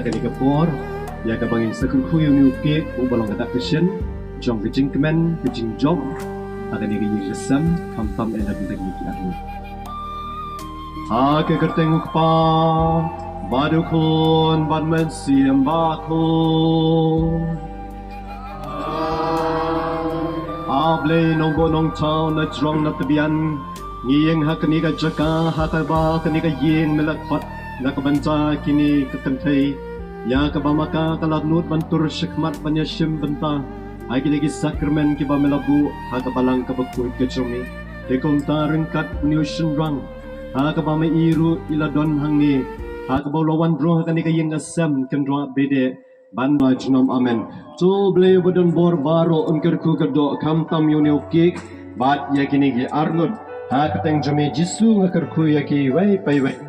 Ada di Kepor, ya kabangin sekun kuyu ni uke, ubalong kata Christian, jong kejing kemen, kejing job, ada ni kejing resam, kam enak kita gigi lagi. Ake kerteng ukpa, badukun, badmen siam bakun. Able nongbo nong tau na jrong na tebian, ngiyeng hakaniga jaka, hakaba kaniga yeng melakpat, nakabanta kini ketentai. Ya kabamaka kalanut bantur syikmat banyasyim benta ay kinigi sakramen kiba melabu ha kabalang kabakul kecumi dekong ta rengkat uniusin rang ha kabama iru iladon hangni ha kabawlawan roh kani kayeng asam kendra bede banwa jinom amen to ble bodon bor baro unkerku kerdo kamtam yuni ukik bat ya kinigi arnud ha kateng jumi jisu ngakerku yaki wai pai wai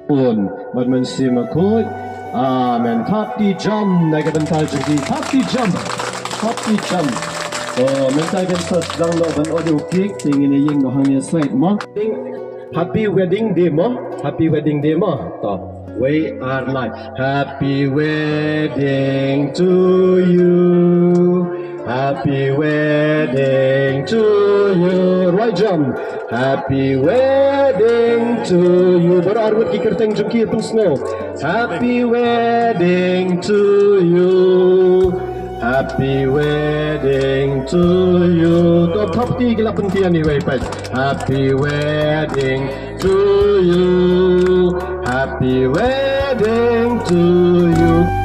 pun badman simakut Amen. Tapti jam naga bental jadi tapti jam. Oh, mental gensa sedang lo ban audio kick tingin yang lo hanya slide mo. Happy wedding day mo. Happy wedding day mo. To. We are live. Happy wedding to you. Happy wedding to you. Right jam. Happy wedding to you. Baru arwat ki kerteng juki pun snow. Happy wedding to you. Happy wedding to you. To top 3 gila pentian ni waypad. Happy wedding to you. Happy wedding to you.